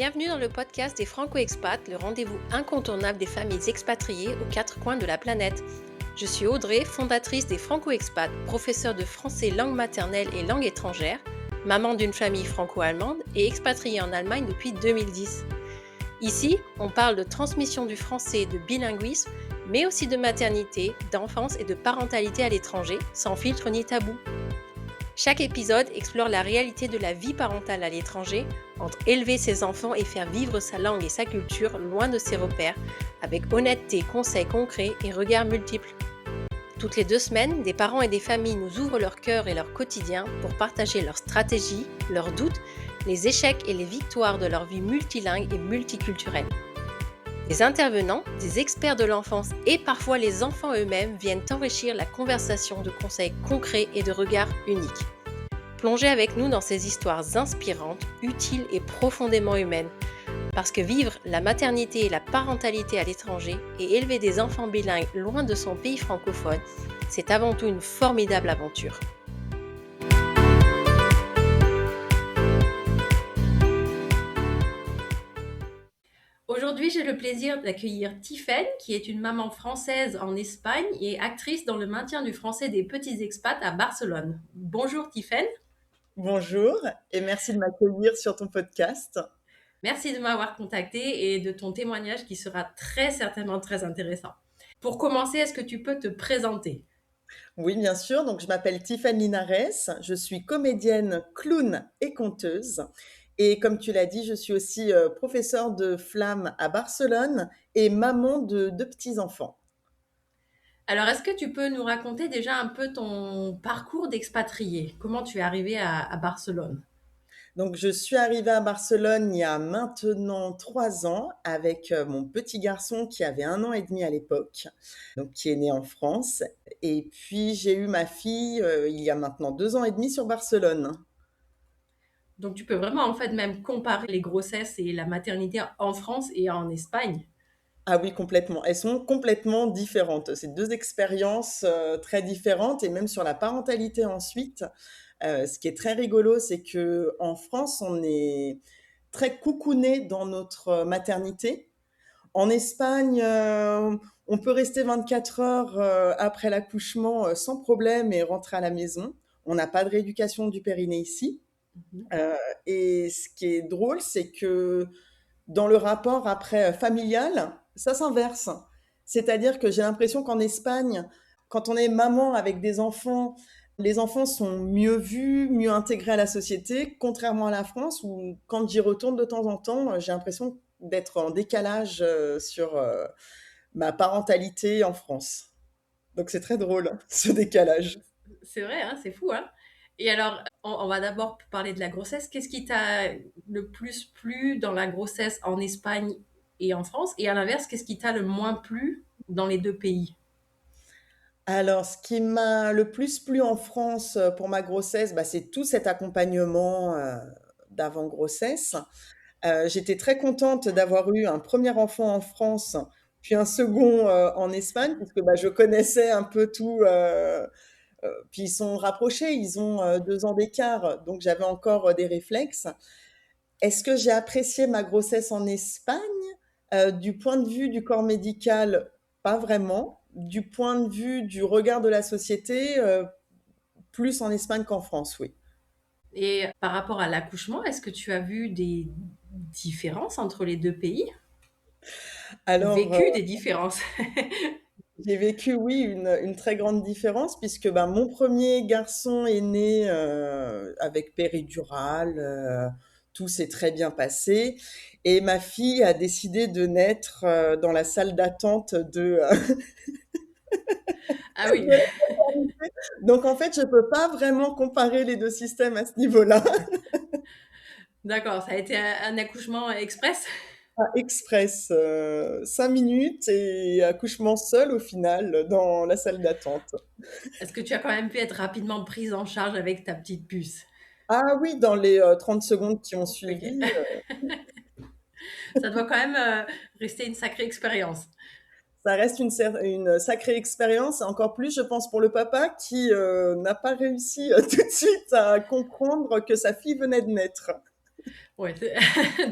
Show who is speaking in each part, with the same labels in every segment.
Speaker 1: Bienvenue dans le podcast des Franco-Expats, le rendez-vous incontournable des familles expatriées aux quatre coins de la planète. Je suis Audrey, fondatrice des Franco-Expats, professeure de français langue maternelle et langue étrangère, maman d'une famille franco-allemande et expatriée en Allemagne depuis 2010. Ici, on parle de transmission du français et de bilinguisme, mais aussi de maternité, d'enfance et de parentalité à l'étranger, sans filtre ni tabou. Chaque épisode explore la réalité de la vie parentale à l'étranger, entre élever ses enfants et faire vivre sa langue et sa culture loin de ses repères, avec honnêteté, conseils concrets et regards multiples. Toutes les 2 semaines, des parents et des familles nous ouvrent leur cœur et leur quotidien pour partager leurs stratégies, leurs doutes, les échecs et les victoires de leur vie multilingue et multiculturelle. Les intervenants, des experts de l'enfance et parfois les enfants eux-mêmes viennent enrichir la conversation de conseils concrets et de regards uniques. Plongez avec nous dans ces histoires inspirantes, utiles et profondément humaines. Parce que vivre la maternité et la parentalité à l'étranger et élever des enfants bilingues loin de son pays francophone, c'est avant tout une formidable aventure. Aujourd'hui, j'ai le plaisir d'accueillir Tiffaine, qui est une maman française en Espagne et actrice dans le maintien du français des petits expats à Barcelone. Bonjour Tiffaine.
Speaker 2: Bonjour et merci de m'accueillir sur ton podcast.
Speaker 1: Merci de m'avoir contacté et de ton témoignage qui sera très certainement très intéressant. Pour commencer, est-ce que tu peux te présenter ?
Speaker 2: Oui, bien sûr. Donc, je m'appelle Tiffaine Linares. Je suis comédienne, clown et conteuse. Et comme tu l'as dit, je suis aussi professeure de flammes à Barcelone et maman de 2 petits-enfants.
Speaker 1: Alors, est-ce que tu peux nous raconter déjà un peu ton parcours d'expatrié ? Comment tu es arrivée à Barcelone ?
Speaker 2: Donc, je suis arrivée à Barcelone il y a maintenant 3 ans avec mon petit garçon qui avait 1 an et demi à l'époque, donc qui est né en France. Et puis, j'ai eu ma fille il y a maintenant 2 ans et demi sur Barcelone.
Speaker 1: Donc, tu peux vraiment en fait même comparer les grossesses et la maternité en France et en Espagne.
Speaker 2: Ah oui, complètement. Elles sont complètement différentes. C'est 2 expériences, très différentes et même sur la parentalité ensuite. Ce qui est très rigolo, c'est qu'en France, on est très coucounés dans notre maternité. En Espagne, on peut rester 24 heures, après l'accouchement, sans problème et rentrer à la maison. On n'a pas de rééducation du périnée ici.
Speaker 1: Mhm.
Speaker 2: Et ce qui est drôle, c'est que dans le rapport après familial, ça s'inverse. C'est-à-dire que j'ai l'impression qu'en Espagne, quand on est maman avec des enfants, les enfants sont mieux vus, mieux intégrés à la société, contrairement à la France où quand j'y retourne de temps en temps, j'ai l'impression d'être en décalage sur ma parentalité en France. Donc c'est très drôle, ce décalage.
Speaker 1: C'est vrai, hein, c'est fou, hein. Et alors, on va d'abord parler de la grossesse. Qu'est-ce qui t'a le plus plu dans la grossesse en Espagne et en France? Et à l'inverse, qu'est-ce qui t'a le moins plu dans les 2 pays?
Speaker 2: Alors, ce qui m'a le plus plu en France pour ma grossesse, bah, c'est tout cet accompagnement d'avant-grossesse. J'étais très contente d'avoir eu un premier enfant en France, puis un second en Espagne, puisque bah, je connaissais un peu tout. Puis ils sont rapprochés, ils ont 2 ans d'écart, donc j'avais encore des réflexes. Est-ce que j'ai apprécié ma grossesse en Espagne? Du point de vue du corps médical, pas vraiment. Du point de vue du regard de la société, plus en Espagne qu'en France, oui.
Speaker 1: Et par rapport à l'accouchement, est-ce que tu as vu des différences entre les 2 pays? Ou
Speaker 2: Alors,
Speaker 1: vécu des différences?
Speaker 2: j'ai vécu, oui, une très grande différence puisque ben, mon premier garçon est né avec péridurale, tout s'est très bien passé. Et ma fille a décidé de naître dans la salle d'attente
Speaker 1: Ah oui,
Speaker 2: de la maternité. Donc en fait, je peux pas vraiment comparer les 2 systèmes à ce niveau-là.
Speaker 1: d'accord, ça a été un accouchement express?
Speaker 2: Express, 5 minutes et accouchement seul au final dans la salle d'attente.
Speaker 1: Est-ce que tu as quand même pu être rapidement prise en charge avec ta petite puce?
Speaker 2: Ah oui, dans les 30 secondes qui ont
Speaker 1: OK.
Speaker 2: suivi,
Speaker 1: Ça doit quand même, rester une sacrée expérience.
Speaker 2: ça reste une sacrée expérience, encore plus, je pense, pour le papa qui n'a pas réussi tout de suite à comprendre que sa fille venait de naître.
Speaker 1: Ouais,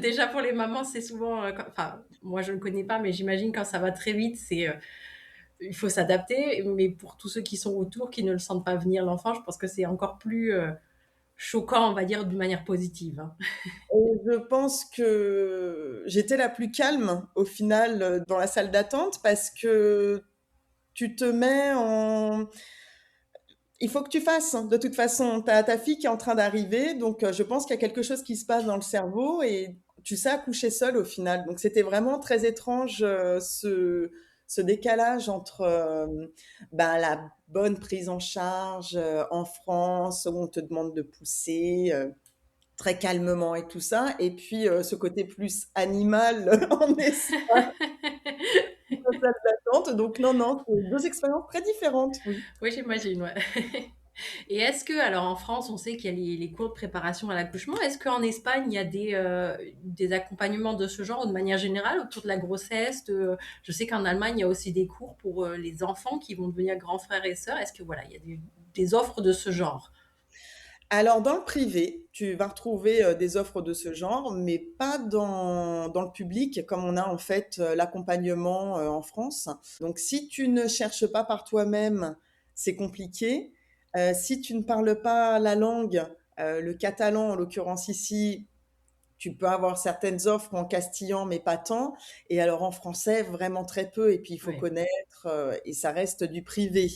Speaker 1: déjà pour les mamans, c'est souvent, enfin, moi je ne connais pas, mais j'imagine quand ça va très vite, il faut s'adapter. Mais pour tous ceux qui sont autour, qui ne le sentent pas venir l'enfant, je pense que c'est encore plus choquant, on va dire, d'une manière positive, hein.
Speaker 2: Et je pense que j'étais la plus calme au final dans la salle d'attente parce que tu te mets en... Il faut que tu fasses. De toute façon, tu as ta fille qui est en train d'arriver, donc je pense qu'il y a quelque chose qui se passe dans le cerveau et tu sais accoucher seule au final. Donc c'était vraiment très étrange ce décalage entre ben, la bonne prise en charge en France où on te demande de pousser très calmement et tout ça, et puis ce côté plus animal en Espagne, en salle d'attente. Donc non, non, c'est deux expériences très différentes, oui.
Speaker 1: Oui, j'imagine, ouais. Et est-ce que, alors en France, on sait qu'il y a les cours de préparation à l'accouchement. Est-ce qu'en Espagne, il y a des accompagnements de ce genre, ou de manière générale, autour de la grossesse je sais qu'en Allemagne, il y a aussi des cours pour les enfants qui vont devenir grands frères et sœurs. Est-ce que, voilà, il y a des offres de ce genre?
Speaker 2: Alors dans le privé, tu vas retrouver des offres de ce genre, mais pas dans le public, comme on a en fait l'accompagnement en France. Donc si tu ne cherches pas par toi-même, c'est compliqué. Si tu ne parles pas la langue, le catalan en l'occurrence ici, tu peux avoir certaines offres en castillan, mais pas tant. Et alors en français, vraiment très peu. Et puis il faut
Speaker 1: Oui,
Speaker 2: connaître, et ça reste du privé.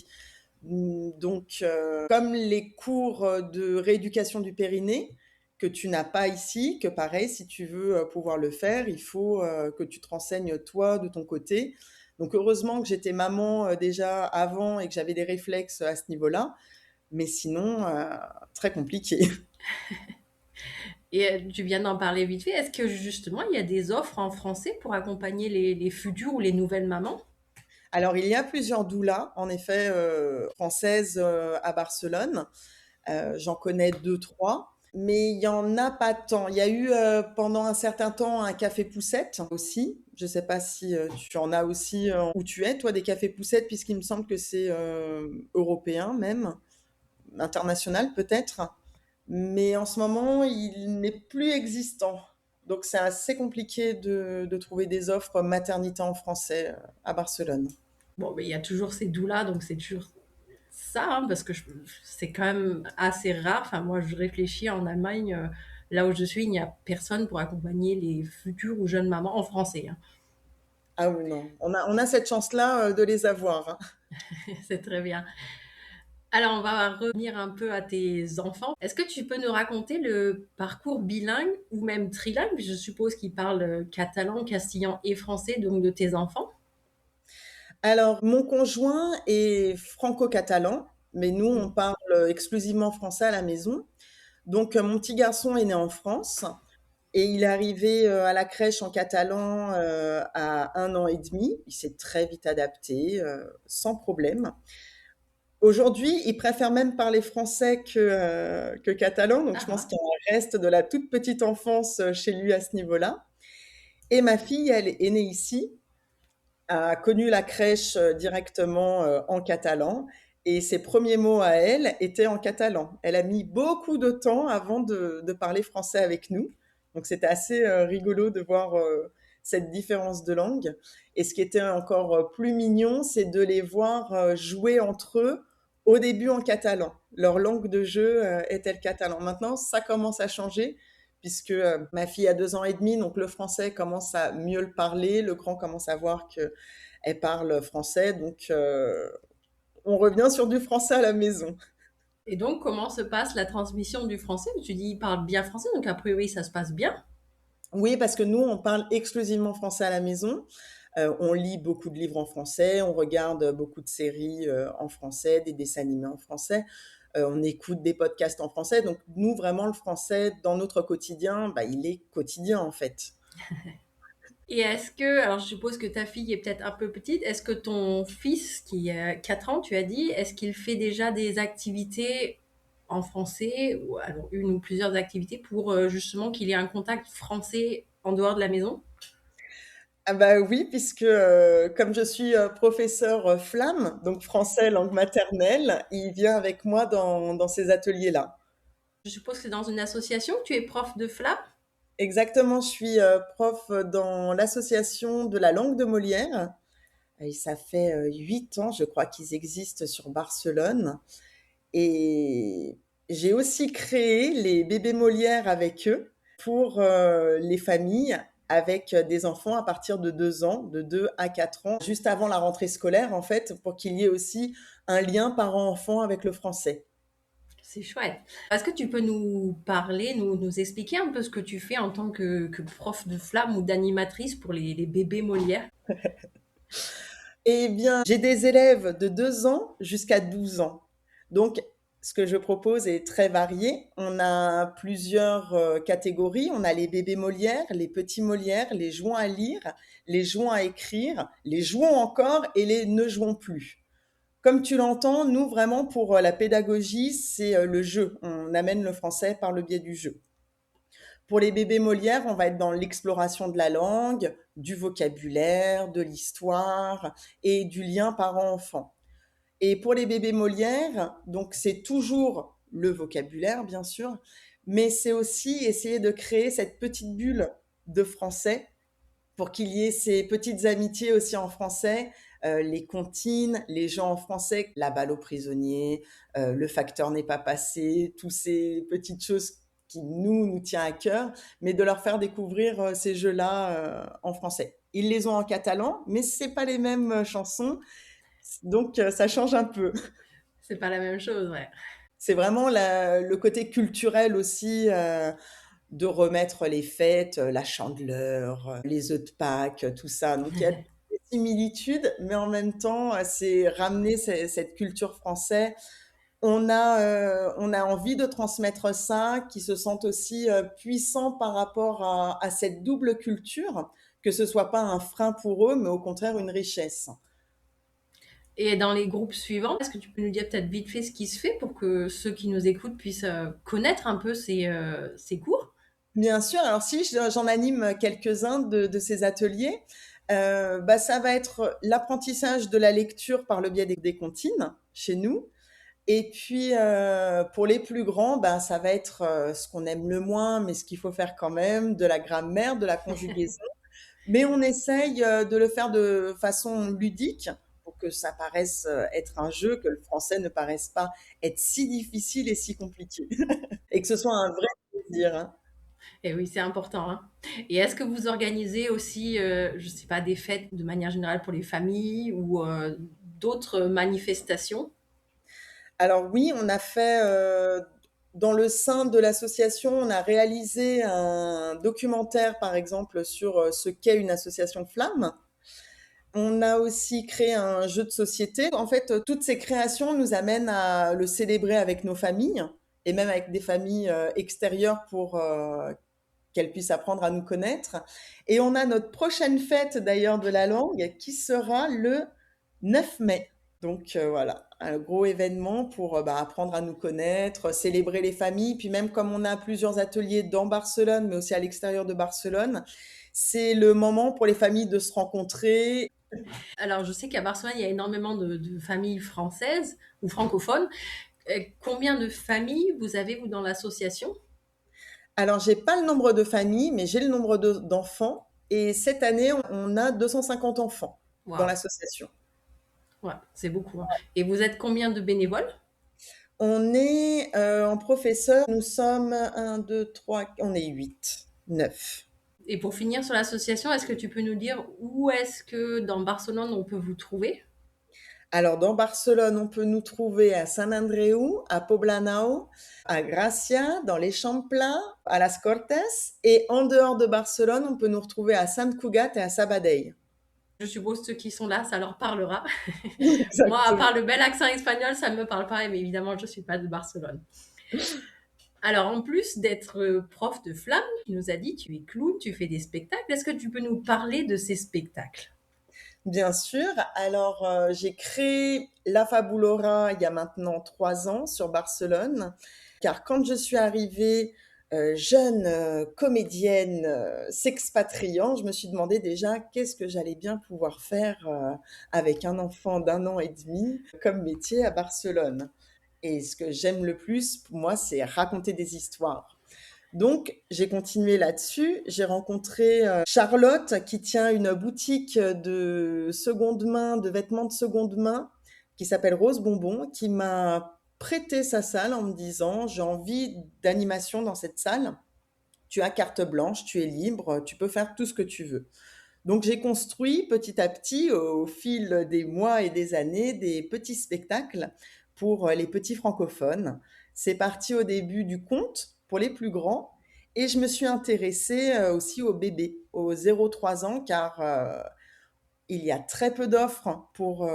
Speaker 2: Donc, comme les cours de rééducation du périnée, que tu n'as pas ici, que pareil, si tu veux pouvoir le faire, il faut que tu te renseignes toi de ton côté. Donc, heureusement que j'étais maman déjà avant et que j'avais des réflexes à ce niveau-là. Mais sinon, très compliqué.
Speaker 1: et tu viens d'en parler vite fait. Est-ce que justement, il y a des offres en français pour accompagner les futures ou les nouvelles mamans?
Speaker 2: Alors, il y a plusieurs doulas, en effet, françaises à Barcelone. J'en connais deux, trois. Mais il y en a pas tant. Il y a eu pendant un certain temps un café poussette aussi. Je sais pas si tu en as aussi où tu es, toi, des cafés poussettes, puisqu'il me semble que c'est européen même, international peut-être. Mais en ce moment, il n'est plus existant. Donc c'est assez compliqué de trouver des offres maternité en français à Barcelone.
Speaker 1: Bon, mais il y a toujours ces doulas, donc c'est toujours ça, hein, parce que c'est quand même assez rare. Enfin, moi, je réfléchis en Allemagne, là où je suis, il n'y a personne pour accompagner les futures ou jeunes mamans en français, hein.
Speaker 2: Ah oui, non. On a cette chance-là de les avoir, hein.
Speaker 1: C'est très bien. Alors, on va revenir un peu à tes enfants. Est-ce que tu peux nous raconter le parcours bilingue ou même trilingue? Je suppose qu'ils parlent catalan, castillan et français, donc de tes enfants.
Speaker 2: Alors, mon conjoint est franco-catalan, mais nous, on
Speaker 1: Mm.
Speaker 2: parle exclusivement français à la maison. Donc, mon petit garçon est né en France et il est arrivé à la crèche en catalan à 1 an et demi. Il s'est très vite adapté, sans problème. Aujourd'hui, il préfère même parler français que catalan, donc
Speaker 1: Ah
Speaker 2: je pense
Speaker 1: ah.
Speaker 2: qu'il y a un reste de la toute petite enfance chez lui à ce niveau-là. Et ma fille, elle est née ici, a connu la crèche directement en catalan et ses premiers mots à elle étaient en catalan. Elle a mis beaucoup de temps avant de parler français avec nous. Donc c'était assez rigolo de voir cette différence de langue. Et ce qui était encore plus mignon, c'est de les voir jouer entre eux au début en catalan. Leur langue de jeu était le catalan. Maintenant, ça commence à changer puisque ma fille a 2 ans et demi, donc le français commence à mieux le parler, le grand commence à voir que elle parle français, donc on revient sur du français à la maison.
Speaker 1: Et donc, comment se passe la transmission du français? Tu dis, ils parlent bien français, donc a priori, ça se passe bien.
Speaker 2: Oui, parce que nous, on parle exclusivement français à la maison. On lit beaucoup de livres en français, on regarde beaucoup de séries en français, des dessins animés en français, on écoute des podcasts en français. Donc nous, vraiment, le français dans notre quotidien, bah, il est quotidien en fait.
Speaker 1: Et est-ce que, alors je suppose que ta fille est peut-être un peu petite, est-ce que ton fils, qui a 4 ans, tu as dit, est-ce qu'il fait déjà des activités en français, ou alors une ou plusieurs activités pour justement qu'il ait un contact français en dehors de la maison?
Speaker 2: Ah bah oui, puisque comme je suis professeur flamme, donc français langue maternelle, il vient avec moi dans ces ateliers-là.
Speaker 1: Je suppose que c'est dans une association que tu es prof de flamme?
Speaker 2: Exactement, je suis, prof dans l'association de la langue de Molière et ça fait, 8 ans, je crois, qu'ils existent sur Barcelone et j'ai aussi créé les bébés Molière avec eux pour, les familles avec, des enfants à partir de 2 ans, de 2 à 4 ans, juste avant la rentrée scolaire, en fait, pour qu'il y ait aussi un lien parent-enfant avec le français.
Speaker 1: C'est chouette. Est-ce que tu peux nous parler, nous expliquer un peu ce que tu fais en tant que prof de flamme ou d'animatrice pour les bébés Molière?
Speaker 2: Eh bien, j'ai des élèves de 2 ans jusqu'à 12 ans. Donc, ce que je propose est très varié. On a plusieurs, catégories. On a les bébés Molière, les petits Molière, les jouants à lire, les jouants à écrire, les jouons encore et les ne jouons plus. Comme tu l'entends, nous vraiment pour, la pédagogie, c'est, le jeu. On amène le français par le biais du jeu. Pour les bébés Molière, on va être dans l'exploration de la langue, du vocabulaire, de l'histoire et du lien parent-enfant. Et pour les bébés Molière, donc c'est toujours le vocabulaire, bien sûr, mais c'est aussi essayer de créer cette petite bulle de français pour qu'il y ait ces petites amitiés aussi en français, les comptines, les gens en français, la balle aux prisonniers, le facteur n'est pas passé, toutes ces petites choses qui nous tient à cœur, mais de leur faire découvrir ces jeux-là en français. Ils les ont en catalan, mais c'est pas les mêmes chansons, donc ça change un peu.
Speaker 1: C'est pas la même chose, ouais.
Speaker 2: C'est vraiment le côté culturel aussi, de remettre les fêtes, la Chandeleur, les œufs de Pâques, tout ça. Donc il y a des similitudes, mais en même temps, c'est ramener cette culture française. On a envie de transmettre ça, qu'ils se sentent aussi puissants par rapport à cette double culture, que ce soit pas un frein pour eux, mais au contraire une richesse.
Speaker 1: Et dans les groupes suivants, est-ce que tu peux nous dire peut-être vite fait ce qui se fait pour que ceux qui nous écoutent puissent connaître un peu ces cours?
Speaker 2: Bien sûr, alors si j'en anime quelques-uns de ces ateliers, bah, ça va être l'apprentissage de la lecture par le biais des comptines chez nous. Et puis, pour les plus grands, ben, ça va être, ce qu'on aime le moins, mais ce qu'il faut faire quand même, de la grammaire, de la conjugaison. Mais on essaye, de le faire de façon ludique pour que ça paraisse, être un jeu, que le français ne paraisse pas être si difficile et si compliqué et que ce soit un vrai plaisir, hein.
Speaker 1: Et oui, c'est important, hein. Et est-ce que vous organisez aussi, je sais pas, des fêtes de manière générale pour les familles ou d'autres manifestations?
Speaker 2: Alors oui, on a fait, dans le sein de l'association, on a réalisé un documentaire, par exemple, sur, ce qu'est une association flamme. On a aussi créé un jeu de société. En fait, toutes ces créations nous amènent à le célébrer avec nos familles et même avec des familles, extérieures pour, qu'elles puissent apprendre à nous connaître et on a notre prochaine fête d'ailleurs de la langue qui sera le 9 mai. Donc voilà, un gros événement pour, bah, apprendre à nous connaître, célébrer les familles, puis même comme on a plusieurs ateliers dans Barcelone, mais aussi à l'extérieur de Barcelone, c'est le moment pour les familles de se rencontrer.
Speaker 1: Alors, je sais qu'à Barcelone, il y a énormément de familles françaises ou francophones. Combien de familles vous avez, vous, dans l'association?
Speaker 2: Alors j'ai pas le nombre de familles, mais j'ai le nombre d'enfants et cette année, on a 250 enfants dans
Speaker 1: Waouh,
Speaker 2: l'association.
Speaker 1: ouais, c'est beaucoup, hein. Et vous êtes combien de bénévoles?
Speaker 2: On est, en professeur, nous sommes un, 2, 3, on est 8, 9.
Speaker 1: Et pour finir sur l'association, est-ce que tu peux nous dire où est-ce que dans Barcelone on peut vous trouver?
Speaker 2: Alors dans Barcelone, on peut nous trouver à Sant Andreu, à Poblenou, à Gracia, dans l'Eixample, à Las Cortes et en dehors de Barcelone, on peut nous retrouver à Sant Cugat et à Sabadell.
Speaker 1: Je suppose ceux qui sont là, ça leur parlera. Moi, à
Speaker 2: Exactement.
Speaker 1: part le bel accent espagnol, ça ne me parle pas, mais évidemment, je ne suis pas de Barcelone. Alors, en plus d'être prof de flamme, tu nous as dit, tu es clown, tu fais des spectacles. Est-ce que tu peux nous parler de ces spectacles?
Speaker 2: Bien sûr. Alors, j'ai créé La Fabulora il y a maintenant 3 ans sur Barcelone, car quand je suis arrivée, jeune, comédienne, s'expatriant, je me suis demandé déjà qu'est-ce que j'allais bien pouvoir faire, avec un enfant d'1 an et demi comme métier à Barcelone et ce que j'aime le plus, pour moi, c'est raconter des histoires. Donc j'ai continué là-dessus. J'ai rencontré, Charlotte qui tient une boutique de seconde main, de vêtements de seconde main, qui s'appelle Rose Bonbon, qui m'a prêté sa salle en me disant: «J'ai envie d'animation dans cette salle. Tu as carte blanche, tu es libre, tu peux faire tout ce que tu veux». Donc j'ai construit petit à petit, au fil des mois et des années, des petits spectacles pour, les petits francophones. C'est parti au début du conte pour les plus grands et je me suis intéressée, aussi aux bébés, aux 0-3 ans car, il y a très peu d'offres pour,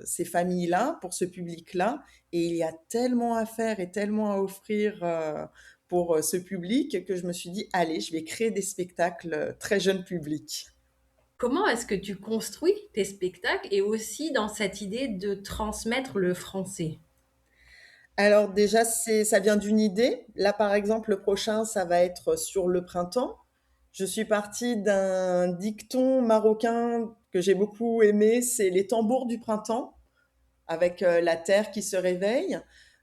Speaker 2: ces familles-là, pour ce public-là et il y a tellement à faire et tellement à offrir, pour, ce public que je me suis dit: «Allez, je vais créer des spectacles, très jeune public».
Speaker 1: Comment est-ce que tu construis tes spectacles et aussi dans cette idée de transmettre le français?
Speaker 2: Alors déjà, ça vient d'une idée. Là, par exemple, le prochain, ça va être sur le printemps. Je suis partie d'un dicton marocain que j'ai beaucoup aimé, c'est les tambours du printemps, avec la terre qui se réveille.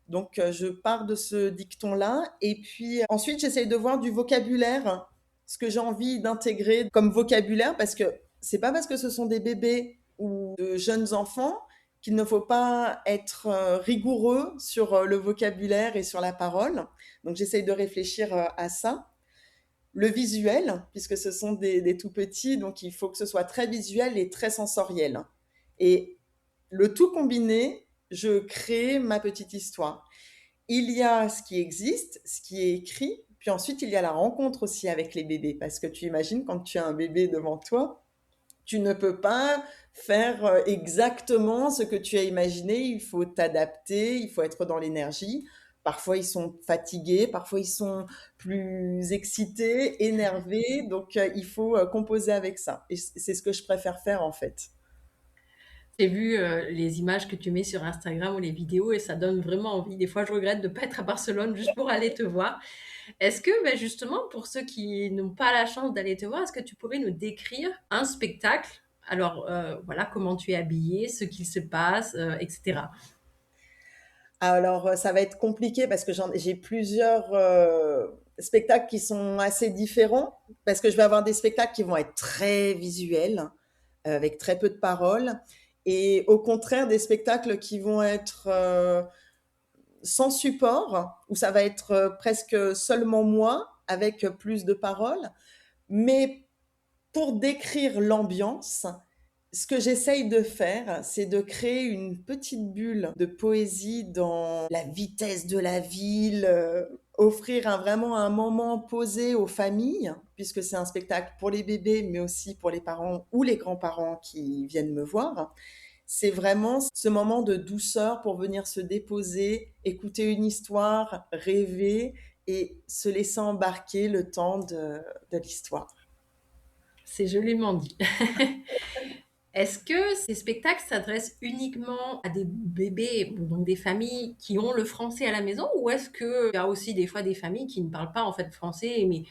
Speaker 2: Donc, je pars de ce dicton-là. Et puis ensuite, j'essaye de voir du vocabulaire, ce que j'ai envie d'intégrer comme vocabulaire, parce que c'est pas parce que ce sont des bébés ou de jeunes enfants qu'il ne faut pas être rigoureux sur le vocabulaire et sur la parole. Donc, j'essaye de réfléchir à ça. Le visuel, puisque ce sont des tout petits, donc il faut que ce soit très visuel et très sensoriel. Et le tout combiné, je crée ma petite histoire. Il y a ce qui existe, ce qui est écrit, puis ensuite il y a la rencontre aussi avec les bébés, parce que tu imagines quand tu as un bébé devant toi, tu ne peux pas faire exactement ce que tu as imaginé, il faut t'adapter, il faut être dans l'énergie. Parfois ils sont fatigués, parfois ils sont plus excités, énervés, donc il faut composer avec ça. Et c'est ce que je préfère faire en fait.
Speaker 1: J'ai vu, les images que tu mets sur Instagram ou les vidéos et ça donne vraiment envie. Des fois, je regrette de ne pas être à Barcelone juste pour aller te voir. Est-ce que, beh, justement, pour ceux qui n'ont pas la chance d'aller te voir, est-ce que tu pourrais nous décrire un spectacle? Alors, voilà, comment tu es habillée, ce qu'il se passe, et cetera.
Speaker 2: Alors, ça va être compliqué parce que j'ai plusieurs, spectacles qui sont assez différents, parce que je vais avoir des spectacles qui vont être très visuels, avec très peu de paroles et au contraire des spectacles qui vont être, sans support, où ça va être, presque seulement moi, avec plus de paroles. Mais pour décrire l'ambiance, ce que j'essaye de faire, c'est de créer une petite bulle de poésie dans la vitesse de la ville, offrir vraiment un moment posé aux familles, puisque c'est un spectacle pour les bébés, mais aussi pour les parents ou les grands-parents qui viennent me voir. C'est vraiment ce moment de douceur pour venir se déposer, écouter une histoire, rêver et se laisser embarquer le temps de l'histoire.
Speaker 1: C'est joliment dit. Est-ce que ces spectacles s'adressent uniquement à des bébés, ou donc des familles qui ont le français à la maison? Ou est-ce qu'il y a aussi des fois des familles qui ne parlent pas en fait français, mais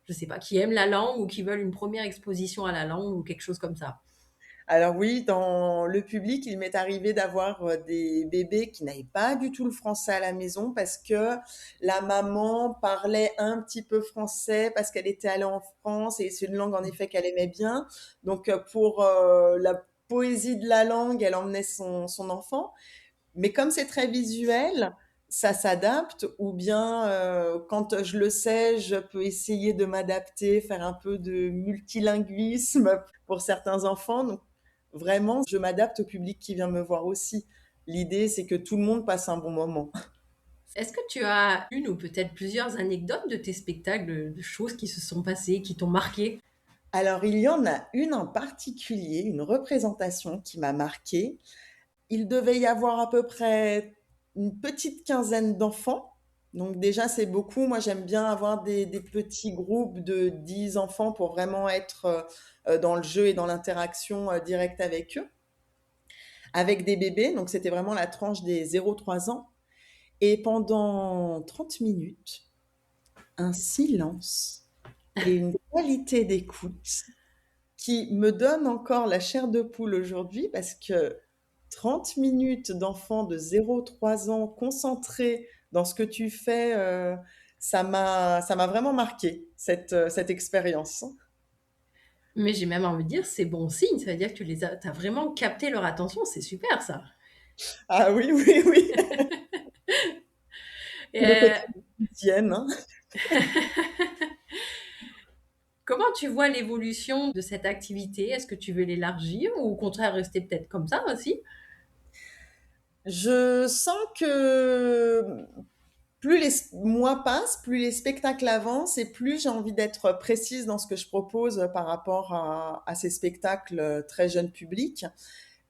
Speaker 1: je sais pas, qui aiment la langue ou qui veulent une première exposition à la langue ou quelque chose comme ça?
Speaker 2: Alors oui, dans le public, il m'est arrivé d'avoir, des bébés qui n'avaient pas du tout le français à la maison parce que la maman parlait un petit peu français parce qu'elle était allée en France et c'est une langue en effet qu'elle aimait bien. Donc, pour, la poésie de la langue, elle emmenait son enfant. Mais comme c'est très visuel, ça s'adapte ou bien, quand je le sais, je peux essayer de m'adapter, faire un peu de multilinguisme pour certains enfants. Donc vraiment, je m'adapte au public qui vient me voir aussi. L'idée, c'est que tout le monde passe un bon moment.
Speaker 1: Est-ce que tu as une ou peut-être plusieurs anecdotes de tes spectacles, de choses qui se sont passées, qui t'ont marqué?
Speaker 2: Alors, il y en a une en particulier, une représentation qui m'a marquée. Il devait y avoir à peu près une petite quinzaine d'enfants. Donc déjà, c'est beaucoup. Moi, j'aime bien avoir des petits groupes de 10 enfants pour vraiment être dans le jeu et dans l'interaction directe avec eux. Avec des bébés, donc c'était vraiment la tranche des 0-3 ans. Et pendant 30 minutes, un silence et une qualité d'écoute qui me donne encore la chair de poule aujourd'hui parce que 30 minutes d'enfants de 0-3 ans concentrés dans ce que tu fais, ça m'a vraiment marqué cette expérience.
Speaker 1: Mais j'ai même envie de dire, c'est bon signe, ça veut dire que t'as vraiment capté leur attention, c'est super ça.
Speaker 2: Ah oui, oui, oui, le
Speaker 1: Euh,
Speaker 2: côté musicienne, hein.
Speaker 1: Comment tu vois l'évolution de cette activité? Est-ce que tu veux l'élargir ou au contraire rester peut-être comme ça aussi?
Speaker 2: Je sens que plus les mois passent, plus les spectacles avancent et plus j'ai envie d'être précise dans ce que je propose par rapport à ces spectacles très jeune public,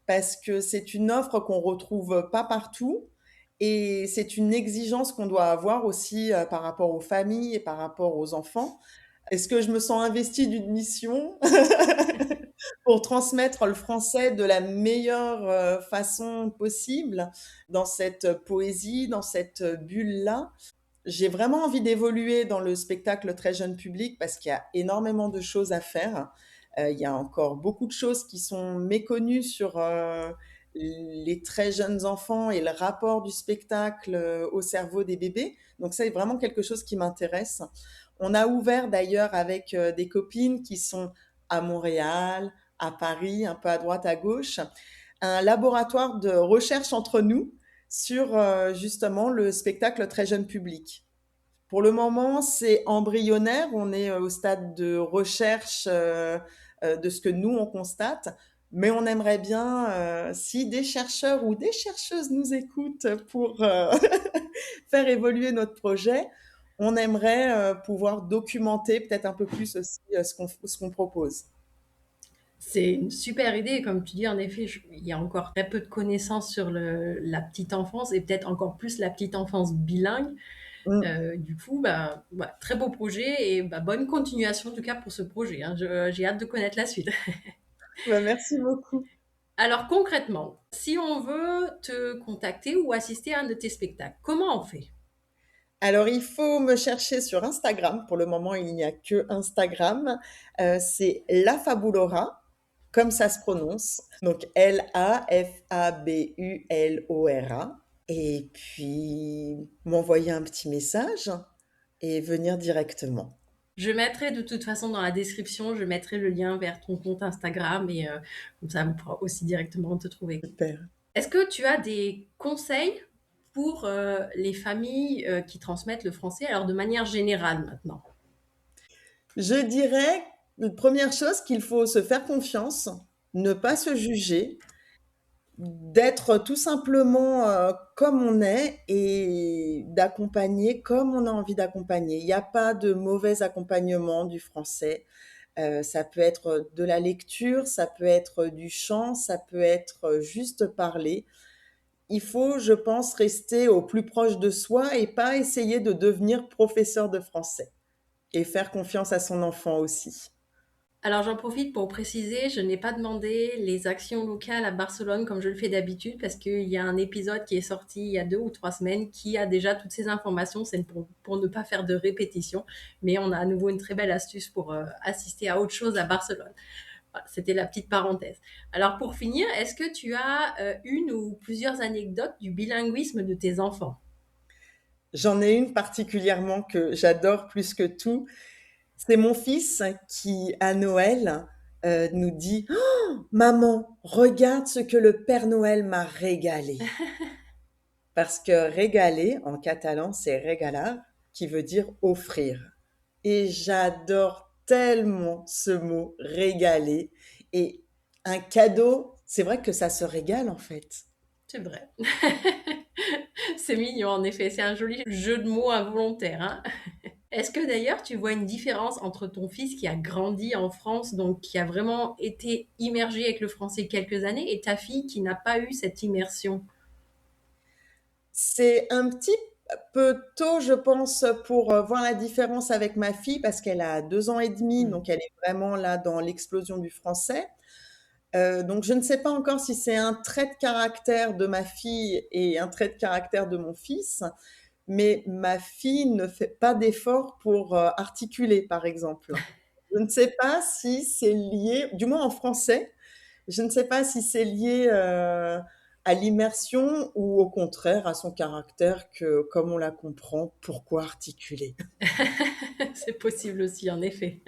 Speaker 2: parce que c'est une offre qu'on retrouve pas partout et c'est une exigence qu'on doit avoir aussi par rapport aux familles et par rapport aux enfants. Est-ce que je me sens investie d'une mission pour transmettre le français de la meilleure façon possible dans cette poésie, dans cette bulle-là? J'ai vraiment envie d'évoluer dans le spectacle très jeune public parce qu'il y a énormément de choses à faire. Il y a encore beaucoup de choses qui sont méconnues sur les très jeunes enfants et le rapport du spectacle au cerveau des bébés. Donc ça, c'est vraiment quelque chose qui m'intéresse. On a ouvert d'ailleurs avec des copines qui sont à Montréal, à Paris, un peu à droite, à gauche, un laboratoire de recherche entre nous sur justement le spectacle très jeune public. Pour le moment, c'est embryonnaire. On est au stade de recherche de ce que nous, on constate. Mais on aimerait bien, si des chercheurs ou des chercheuses nous écoutent pour faire évoluer notre projet, on aimerait pouvoir documenter peut-être un peu plus aussi ce qu'on propose.
Speaker 1: C'est une super idée, comme tu dis, en effet, il y a encore très peu de connaissances sur la petite enfance et peut-être encore plus la petite enfance bilingue.
Speaker 2: Mm.
Speaker 1: Du coup, très beau projet et bonne continuation en tout cas pour ce projet, hein. J'ai hâte de connaître la suite.
Speaker 2: Bah, merci beaucoup.
Speaker 1: Alors concrètement, si on veut te contacter ou assister à un de tes spectacles, comment on fait?
Speaker 2: Alors, il faut me chercher sur Instagram. Pour le moment, il n'y a que Instagram. C'est La Fabulora, comme ça se prononce. Donc, Lafabulora. Et puis, m'envoyer un petit message et venir directement.
Speaker 1: Je mettrai de toute façon dans la description, je mettrai le lien vers ton compte Instagram et comme ça, on pourra aussi directement te trouver.
Speaker 2: Super.
Speaker 1: Est-ce que tu as des conseils pour les familles qui transmettent le français, alors de manière générale maintenant?
Speaker 2: Je dirais, première chose, qu'il faut se faire confiance, ne pas se juger, d'être tout simplement comme on est et d'accompagner comme on a envie d'accompagner. Il n'y a pas de mauvais accompagnement du français. Ça peut être de la lecture, ça peut être du chant, ça peut être juste parler. Il faut, je pense, rester au plus proche de soi et pas essayer de devenir professeur de français et faire confiance à son enfant aussi.
Speaker 1: Alors j'en profite pour préciser, je n'ai pas demandé les actions locales à Barcelone comme je le fais d'habitude parce qu'il y a un épisode qui est sorti il y a 2 ou 3 semaines qui a déjà toutes ces informations, c'est pour ne pas faire de répétition, mais on a à nouveau une très belle astuce pour assister à autre chose à Barcelone. Voilà, c'était la petite parenthèse. Alors pour finir, est-ce que tu as une ou plusieurs anecdotes du bilinguisme de tes enfants?
Speaker 2: J'en ai une particulièrement que j'adore plus que tout. C'est mon fils qui, à Noël, nous dit: «Oh, maman, regarde ce que le Père Noël m'a régalé». Parce que régaler, en catalan, c'est regalar, qui veut dire offrir. Et j'adore tellement ce mot régaler. Et un cadeau, c'est vrai que ça se régale en fait.
Speaker 1: C'est vrai. C'est mignon en effet, c'est un joli jeu de mots involontaire, hein. Est-ce que d'ailleurs tu vois une différence entre ton fils qui a grandi en France, donc qui a vraiment été immergé avec le français quelques années, et ta fille qui n'a pas eu cette immersion?
Speaker 2: C'est un petit peu tôt, je pense, pour voir la différence avec ma fille, parce qu'elle a 2 ans et demi,
Speaker 1: Hmm.
Speaker 2: donc elle est vraiment là dans l'explosion du français. Donc je ne sais pas encore si c'est un trait de caractère de ma fille et un trait de caractère de mon fils, mais ma fille ne fait pas d'effort pour articuler, par exemple. Je ne sais pas si c'est lié, du moins en français, je ne sais pas si c'est lié à l'immersion ou au contraire à son caractère que, comme on la comprend, pourquoi articuler?
Speaker 1: C'est possible aussi, en effet.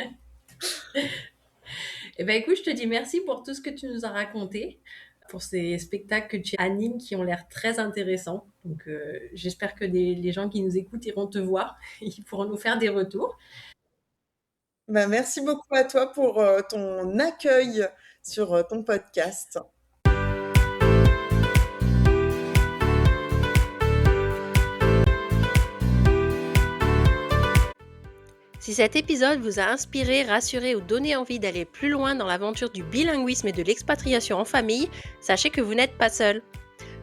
Speaker 1: Eh ben, écoute, je te dis merci pour tout ce que tu nous as raconté, pour ces spectacles que tu animes qui ont l'air très intéressants. Donc, j'espère que les gens qui nous écoutent iront te voir. Ils pourront nous faire des retours.
Speaker 2: Ben, merci beaucoup à toi pour ton accueil sur ton podcast.
Speaker 1: Si cet épisode vous a inspiré, rassuré ou donné envie d'aller plus loin dans l'aventure du bilinguisme et de l'expatriation en famille, sachez que vous n'êtes pas seul.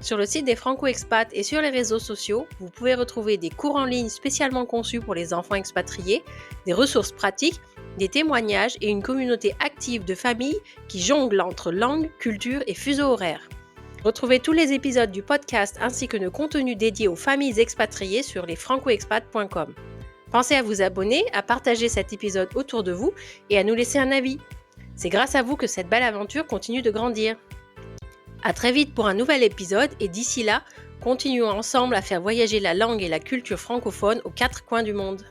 Speaker 1: Sur le site des Franco-Expats et sur les réseaux sociaux, vous pouvez retrouver des cours en ligne spécialement conçus pour les enfants expatriés, des ressources pratiques, des témoignages et une communauté active de familles qui jonglent entre langue, culture et fuseaux horaires. Retrouvez tous les épisodes du podcast ainsi que nos contenus dédiés aux familles expatriées sur lesfrancoexpats.com. Pensez à vous abonner, à partager cet épisode autour de vous et à nous laisser un avis. C'est grâce à vous que cette belle aventure continue de grandir. À très vite pour un nouvel épisode et d'ici là, continuons ensemble à faire voyager la langue et la culture francophone aux quatre coins du monde.